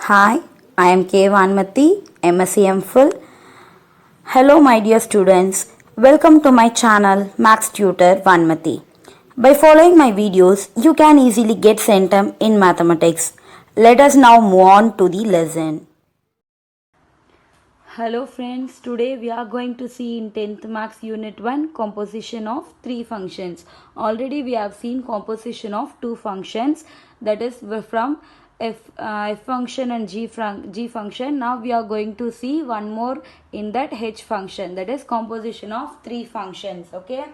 Hi, I am K. Vanmati, MSc MPhil. Hello, my dear students. Welcome to my channel Max Tutor Vanmati. By following my videos, you can easily get centum in mathematics. Let us now move on to the lesson. Hello friends, today we are going to see in 10th Maths Unit 1 composition of 3 functions. Already we have seen composition of 2 functions, that is from f function and g function. Now we are going to see one more in that h function, that is composition of 3 functions. Okay,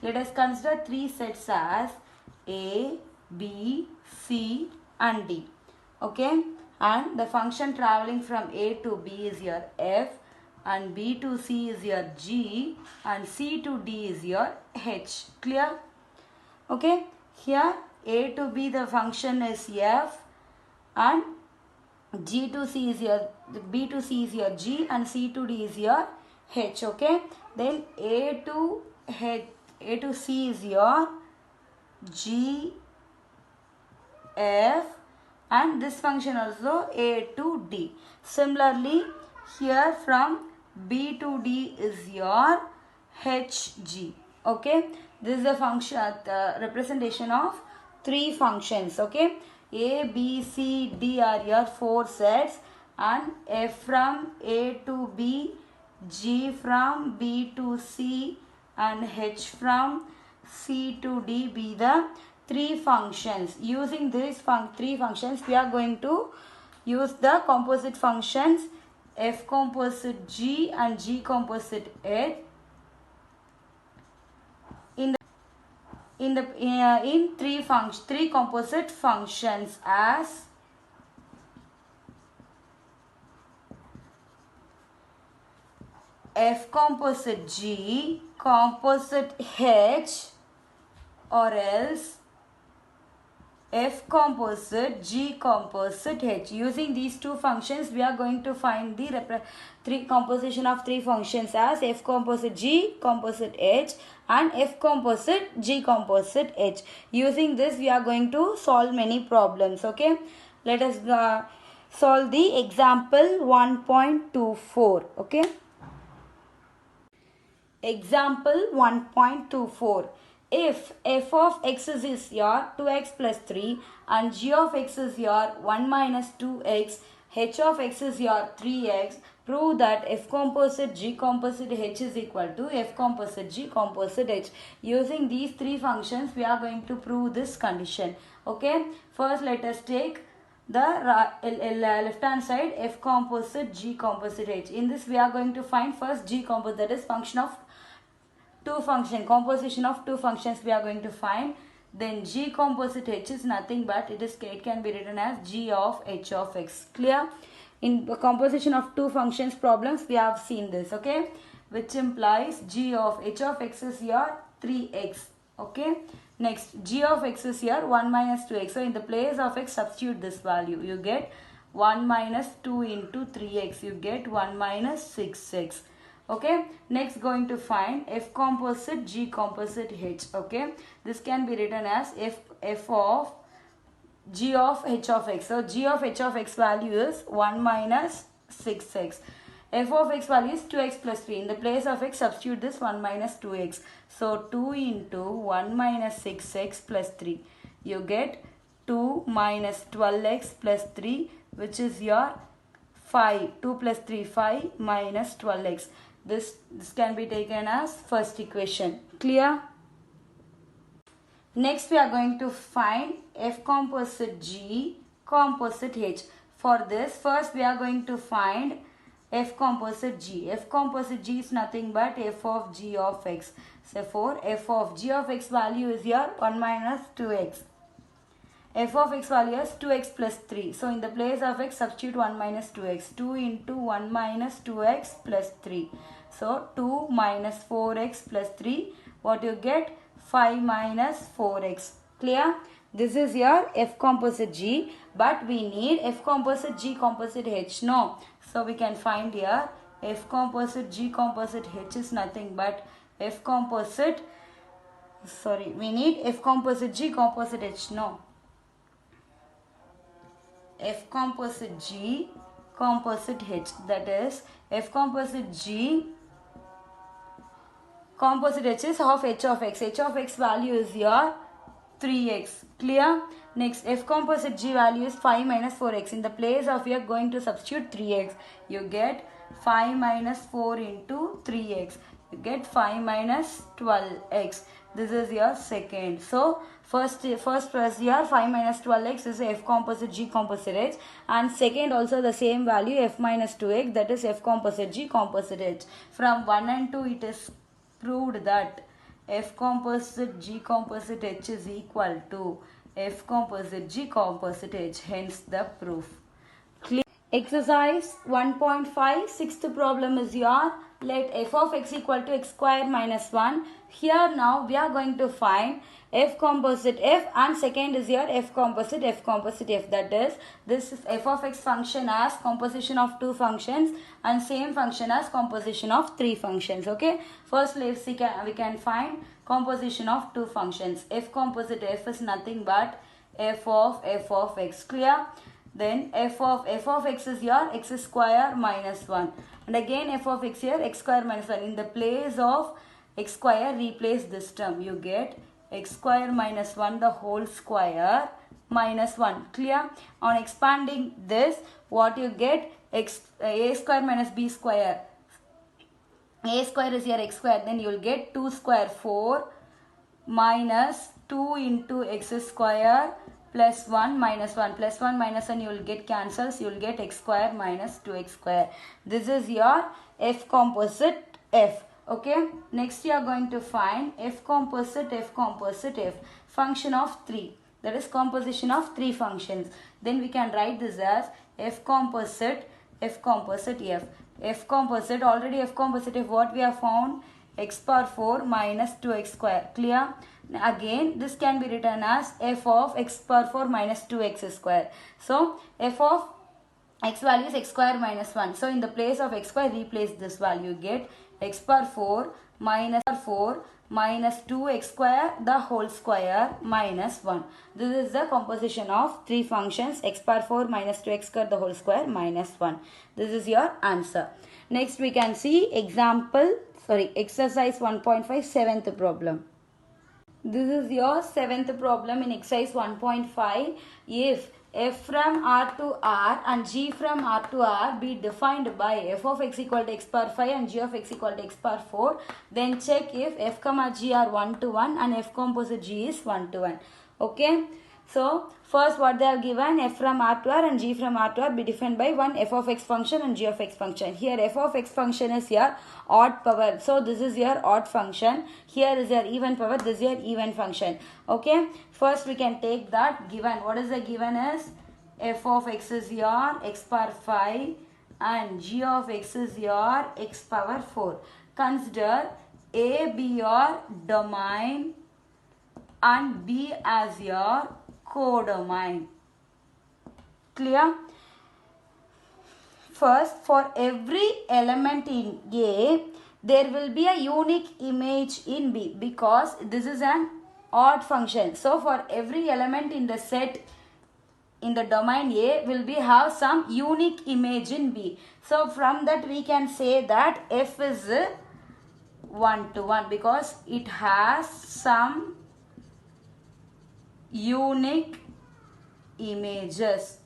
let us consider 3 sets as a, b, c and d. Okay, and the function traveling from a to b is your f, and b to c is your g, and c to d is your h. Clear? Okay, here a to b the function is f, and g to c is your b to c is your g, and c to d is your h. Okay, then a to c is your g, f, and this function also a to d. Similarly, here from b to d is your hg. Okay, this is the function, the representation of 3 functions. Okay, a, b, c, d are your 4 sets, and f from a to b, g from b to c, and h from c to d be the 3 functions. Using these 3 functions, we are going to use the composite functions f composite g and g composite h in three composite functions as f composite g composite h, or else f composite g composite h. Using these 2 functions, we are going to find the composition of 3 functions as f composite g composite h and f composite g composite h. Using this, we are going to solve many problems. Okay, let us solve the example 1.24. Okay, example 1.24. If f of x is your 2x plus 3 and g of x is your 1 minus 2x, h of x is your 3x, prove that f composite g composite h is equal to f composite g composite h. Using these 3 functions, we are going to prove this condition. Okay, first let us take the left hand side f composite g composite h. In this, we are going to find first g composite, that is function of composition of 2 functions we are going to find. Then g composite h is nothing but it can be written as g of h of x. Clear? In the composition of 2 functions problems, we have seen this. Okay, which implies g of h of x is your 3x. Okay, next g of x is here 1 minus 2x. So in the place of x, substitute this value. You get 1 minus 2 into 3x. You get 1 minus 6x. Okay, next going to find f composite g composite h. Okay, this can be written as f of g of h of x. So g of h of x value is 1 minus 6x. f of x value is 2x plus 3. In the place of x, substitute this 1 minus 2x. So 2 into 1 minus 6x plus 3. You get 2 minus 12x plus 3, which is your 5. 2 plus 3, 5 minus 12x. This can be taken as first equation. Clear? Next, we are going to find f composite g composite h. For this, first we are going to find f composite g. F composite g is nothing but f of g of x. Therefore, f of g of x value is here 1 minus 2x. f of x value is 2x plus 3. So in the place of x, substitute 1 minus 2x. 2 into 1 minus 2x plus 3. So 2 minus 4x plus 3. What you get? 5 minus 4x. Clear? This is your f composite g, but we need f composite g composite h. No. So we can find here f composite g composite h is nothing but f composite, we need f composite g composite h. No. F composite G composite H. That is F composite G composite H is half H of X. H of X value is your 3x. Clear? Next, F composite G value is 5 minus 4x. In the place of you are going to substitute 3x. You get 5 minus 4 into 3x. You get 5 minus 12x. This is your second. So, first plus your 5 minus 12x is F composite G composite H. And second also the same value F minus 2x, that is F composite G composite H. From 1 and 2 it is proved that F composite G composite H is equal to F composite G composite H. Hence the proof. Clear? Exercise 1.5, sixth problem is your let f of x equal to x square minus 1. Here now we are going to find f composite f, and second is your f composite f. That is, this is f of x function as composition of two functions and same function as composition of three functions. Okay, first let's see, we can find composition of two functions. F composite f is nothing but f of x. Clear? Then f of x is your x square minus 1, and again f of x here x square minus 1. In the place of x square replace this term. You get x square minus 1 the whole square minus 1. Clear? On expanding this, what you get? A square minus b square. A square is your x square, then you will get 2 square 4 minus 2 into x square plus 1 minus 1. Plus 1 minus 1 you will get cancels. You will get x square minus 2x square. This is your f composite f. Okay. Next you are going to find f composite f function of 3. That is composition of 3 functions. Then we can write this as f composite f. F composite, already f composite f, what we have found? X power 4 minus 2x square. Clear? Again, this can be written as f of x power 4 minus 2x square. So, f of x value is x square minus 1. So, in the place of x square, replace this value. Get x power 4 minus 2x square the whole square minus 1. This is the composition of 3 functions, x power 4 minus 2x square the whole square minus 1. This is your answer. Next we can see exercise 1.5, 7th problem. This is your 7th problem in exercise 1.5. If f from R to R and g from R to R be defined by f of x equal to x power 5 and g of x equal to x power 4, then check if f comma g are 1 to 1 and f composite g is 1 to 1. Okay. So, first what they have given, f from R to R and g from R to R be defined by one f of x function and g of x function. Here f of x function is your odd power. So, this is your odd function. Here is your even power. This is your even function. Okay. First we can take that given. What is the given is? F of x is your x power 5 and g of x is your x power 4. Consider A be your domain and B as your codomain. Clear? First, for every element in A, there will be a unique image in B because this is an odd function. So, for every element in the set in the domain A will be have some unique image in B. So, from that we can say that F is 1 to 1 because it has some unique images.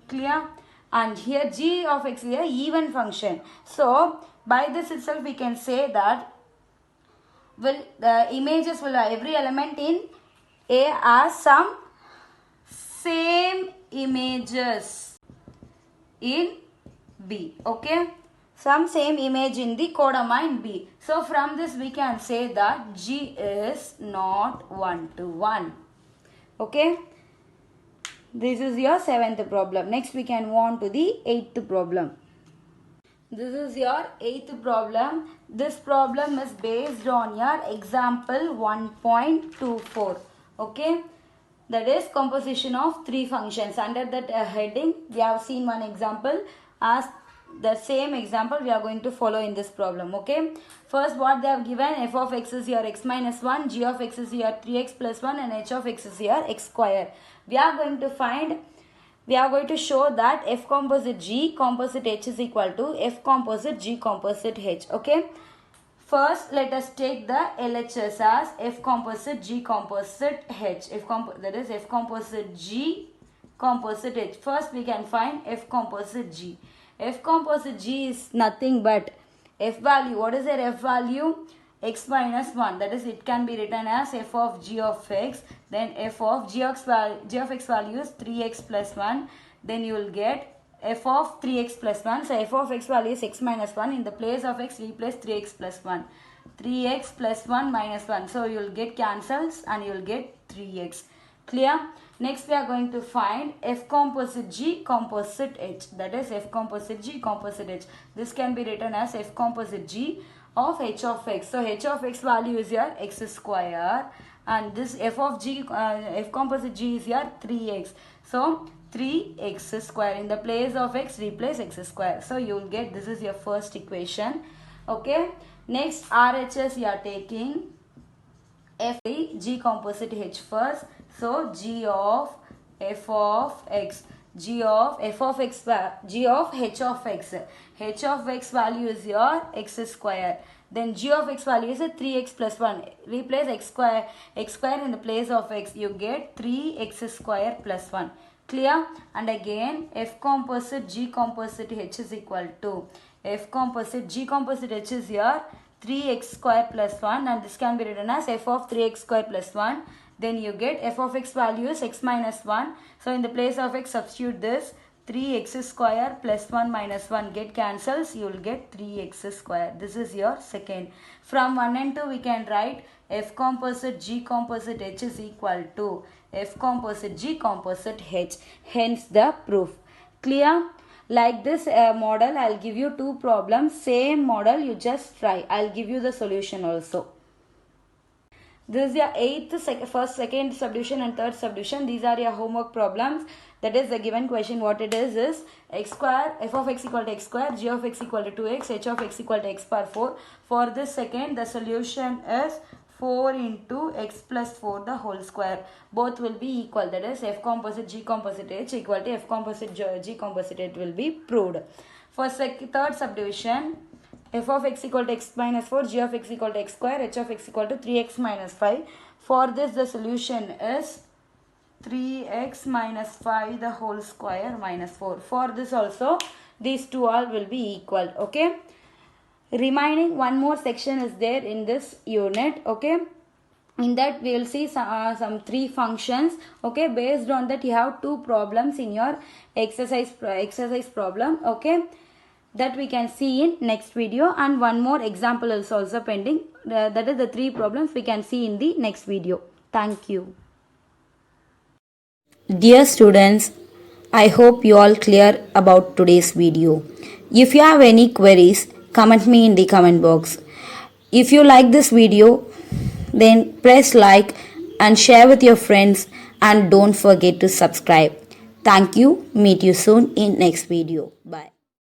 Clear? And here g of x is an even function. So, by this itself we can say that the images will every element in A has some same images in B. Okay? Some same image in the codomain B. So, from this we can say that G is not 1 to 1. Okay, this is your 7th problem. Next we can move on to the 8th problem. This is your 8th problem. This problem is based on your example 1.24. Okay, that is composition of 3 functions. Under that heading we have seen one example. As the same example we are going to follow in this problem. Okay, first what they have given, f of x is your x minus 1, g of x is your 3x plus 1 and h of x is your x square. We are going to find we are going to show that F composite G composite H is equal to F composite G composite H. Okay. First, let us take the LHS as F composite G composite H. That is F composite G composite H. First, we can find F composite G. F composite G is nothing but F value. What is their F value? X minus 1. That is, it can be written as F of G of X. Then F of G of X value is 3x plus 1. Then you will get F of 3x plus 1. So, F of x value is x minus 1. In the place of x, replace 3x plus 1. 3x plus 1 minus 1. So, you will get cancels and you will get 3x. Clear? Next, we are going to find F composite G composite H. That is F composite G composite H. This can be written as F composite G of H of x. So, H of x value is your x square. And this F of G, F composite G is your 3x. So, 3x square. In the place of x, replace x square. So, you will get, this is your first equation. Okay. Next, RHS you are taking F G composite H first. So, G of F of x. G of F of x, G of H of x. H of x value is your x square. Then G of x value is a 3x plus 1. Replace x square in the place of x. You get 3x square plus 1. Clear? And again, F composite G composite H is equal to F composite G composite H is here 3x square plus 1, and this can be written as F of 3x square plus 1. Then you get F of x value is x minus 1. So, in the place of x, substitute this 3x square plus 1 minus 1 get cancels. You will get 3x square. This is your second. From 1 and 2, we can write F composite G composite H is equal to F composite G composite H. Hence the proof. Clear? Like this model, I will give you two problems. Same model, you just try. I will give you the solution also. This is your 8th, first, second subdivision and third subdivision. These are your homework problems. That is the given question. What it is x square, f of x equal to x square, g of x equal to 2x, h of x equal to x power 4. For this second, the solution is 4 into x plus 4 the whole square. Both will be equal. That is f composite g composite h equal to f composite g composite h will be proved. For third subdivision, f of x equal to x minus 4, g of x equal to x square, h of x equal to 3x minus 5. For this, the solution is 3x minus 5 the whole square minus 4. For this also, these two all will be equal. Okay. Remaining one more section is there in this unit. Okay. In that we will see some three functions. Okay. Based on that, you have two problems in your exercise problem. Okay. That we can see in next video, and one more example is also pending. That is the three problems we can see in the next video. Thank you. Dear students, I hope you all clear about today's video. If you have any queries, comment me in the comment box. If you like this video, then press like and share with your friends, and don't forget to subscribe. Thank you. Meet you soon in next video. Bye.